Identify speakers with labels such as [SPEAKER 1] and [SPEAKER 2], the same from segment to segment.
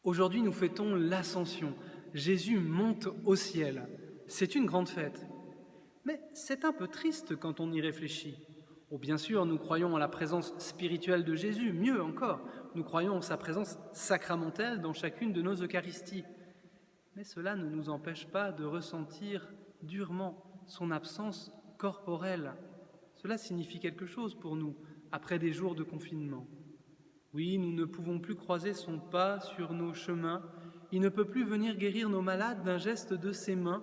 [SPEAKER 1] Aujourd'hui, nous fêtons l'Ascension. Jésus monte au ciel. C'est une grande fête. Mais c'est un peu triste quand on y réfléchit. Oh, bien sûr, nous croyons en la présence spirituelle de Jésus, mieux encore, nous croyons en sa présence sacramentelle dans chacune de nos Eucharisties. Mais cela ne nous empêche pas de ressentir durement son absence corporelle. Cela signifie quelque chose pour nous, après des jours de confinement. Oui, nous ne pouvons plus croiser son pas sur nos chemins, il ne peut plus venir guérir nos malades d'un geste de ses mains,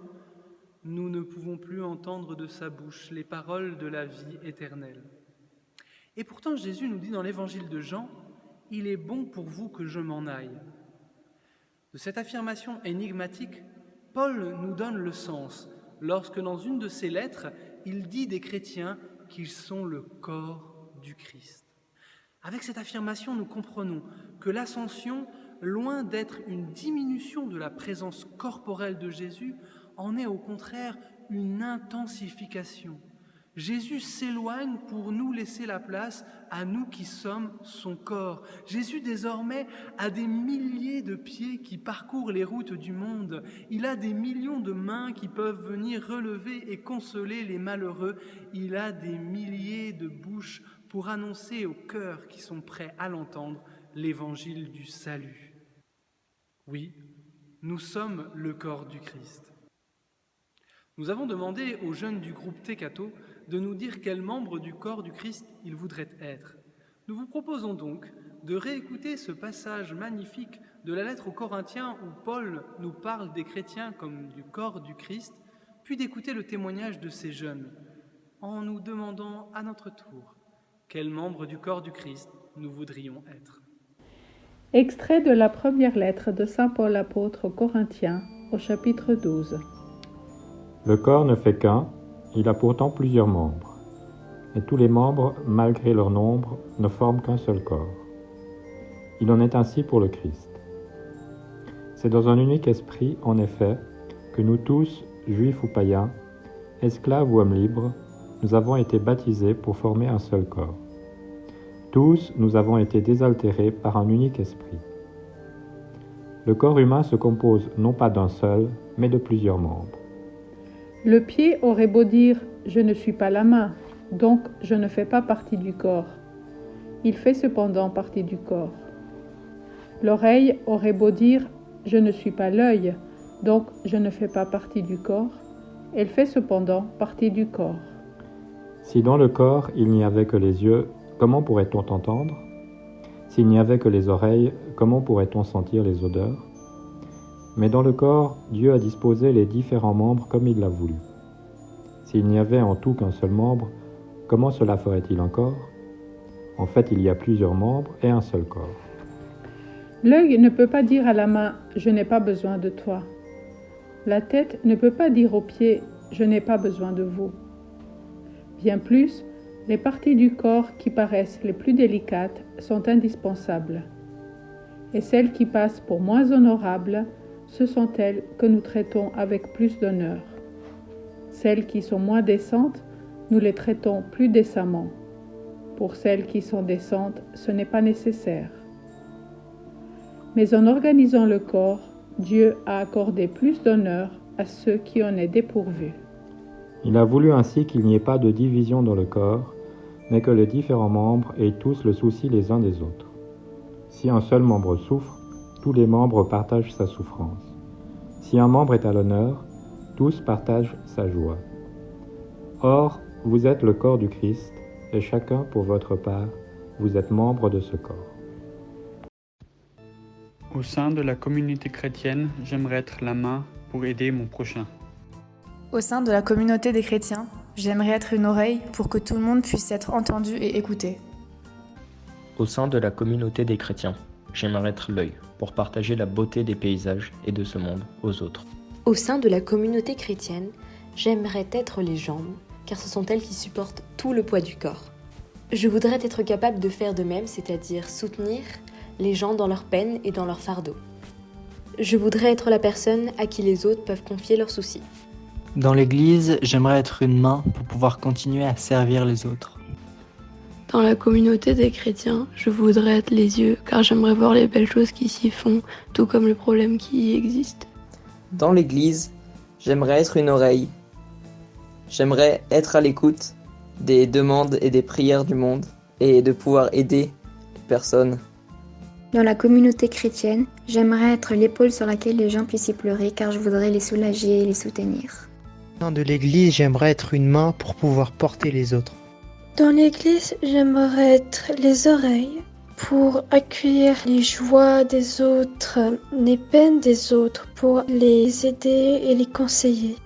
[SPEAKER 1] nous ne pouvons plus entendre de sa bouche les paroles de la vie éternelle. Et pourtant, Jésus nous dit dans l'évangile de Jean, « Il est bon pour vous que je m'en aille ». De cette affirmation énigmatique, Paul nous donne le sens, lorsque dans une de ses lettres, il dit des chrétiens qu'ils sont le corps du Christ. Avec cette affirmation, nous comprenons que l'ascension, loin d'être une diminution de la présence corporelle de Jésus, en est au contraire une intensification. Jésus s'éloigne pour nous laisser la place à nous qui sommes son corps. Jésus désormais a des milliers de pieds qui parcourent les routes du monde. Il a des millions de mains qui peuvent venir relever et consoler les malheureux. Il a des milliers de bouches pour annoncer aux cœurs qui sont prêts à l'entendre l'évangile du salut. Oui, nous sommes le corps du Christ. Nous avons demandé aux jeunes du groupe Tekato de nous dire quels membres du corps du Christ ils voudraient être. Nous vous proposons donc de réécouter ce passage magnifique de la lettre aux Corinthiens où Paul nous parle des chrétiens comme du corps du Christ, puis d'écouter le témoignage de ces jeunes, en nous demandant à notre tour quels membres du corps du Christ nous voudrions être.
[SPEAKER 2] Extrait de la première lettre de saint Paul apôtre aux Corinthiens, au chapitre 12.
[SPEAKER 3] Le corps ne fait qu'un, il a pourtant plusieurs membres. Et tous les membres, malgré leur nombre, ne forment qu'un seul corps. Il en est ainsi pour le Christ. C'est dans un unique esprit, en effet, que nous tous, juifs ou païens, esclaves ou hommes libres, nous avons été baptisés pour former un seul corps. Tous, nous avons été désaltérés par un unique esprit. Le corps humain se compose non pas d'un seul, mais de plusieurs membres.
[SPEAKER 2] Le pied aurait beau dire « je ne suis pas la main, donc je ne fais pas partie du corps ». Il fait cependant partie du corps. L'oreille aurait beau dire « je ne suis pas l'œil, donc je ne fais pas partie du corps ». Elle fait cependant partie du corps.
[SPEAKER 3] Si dans le corps il n'y avait que les yeux, comment pourrait-on entendre ? S'il n'y avait que les oreilles, comment pourrait-on sentir les odeurs ? Mais dans le corps, Dieu a disposé les différents membres comme il l'a voulu. S'il n'y avait en tout qu'un seul membre, comment cela ferait-il encore ? En fait, il y a plusieurs membres et un seul corps.
[SPEAKER 2] L'œil ne peut pas dire à la main « je n'ai pas besoin de toi ». La tête ne peut pas dire aux pieds « je n'ai pas besoin de vous ». Bien plus, les parties du corps qui paraissent les plus délicates sont indispensables. Et celles qui passent pour moins honorables, ce sont elles que nous traitons avec plus d'honneur. Celles qui sont moins décentes, nous les traitons plus décemment. Pour celles qui sont décentes, ce n'est pas nécessaire. Mais en organisant le corps, Dieu a accordé plus d'honneur à ceux qui en est dépourvus.
[SPEAKER 3] Il a voulu ainsi qu'il n'y ait pas de division dans le corps, mais que les différents membres aient tous le souci les uns des autres. Si un seul membre souffre, tous les membres partagent sa souffrance. Si un membre est à l'honneur, tous partagent sa joie. Or, vous êtes le corps du Christ, et chacun pour votre part, vous êtes membre de ce corps.
[SPEAKER 4] Au sein de la communauté chrétienne, j'aimerais être la main pour aider mon prochain.
[SPEAKER 5] Au sein de la communauté des chrétiens, j'aimerais être une oreille pour que tout le monde puisse être entendu et écouté.
[SPEAKER 6] Au sein de la communauté des chrétiens, j'aimerais être l'œil pour partager la beauté des paysages et de ce monde aux autres.
[SPEAKER 7] Au sein de la communauté chrétienne, j'aimerais être les jambes, car ce sont elles qui supportent tout le poids du corps. Je voudrais être capable de faire de même, c'est-à-dire soutenir les gens dans leur peine et dans leur fardeau. Je voudrais être la personne à qui les autres peuvent confier leurs soucis.
[SPEAKER 8] Dans l'église, j'aimerais être une main pour pouvoir continuer à servir les autres. Dans la communauté des chrétiens, je voudrais être les yeux, car j'aimerais voir les belles choses qui s'y font, tout comme les problèmes qui y existent.
[SPEAKER 9] Dans l'Église, j'aimerais être une oreille. J'aimerais être à l'écoute des demandes et des prières du monde et de pouvoir aider les personnes.
[SPEAKER 10] Dans la communauté chrétienne, j'aimerais être l'épaule sur laquelle les gens puissent y pleurer car je voudrais les soulager et les soutenir.
[SPEAKER 11] Dans de l'Église, j'aimerais être une main pour pouvoir porter les autres.
[SPEAKER 12] Dans l'Église, j'aimerais être les oreilles pour accueillir les joies des autres, les peines des autres, pour les aider et les conseiller.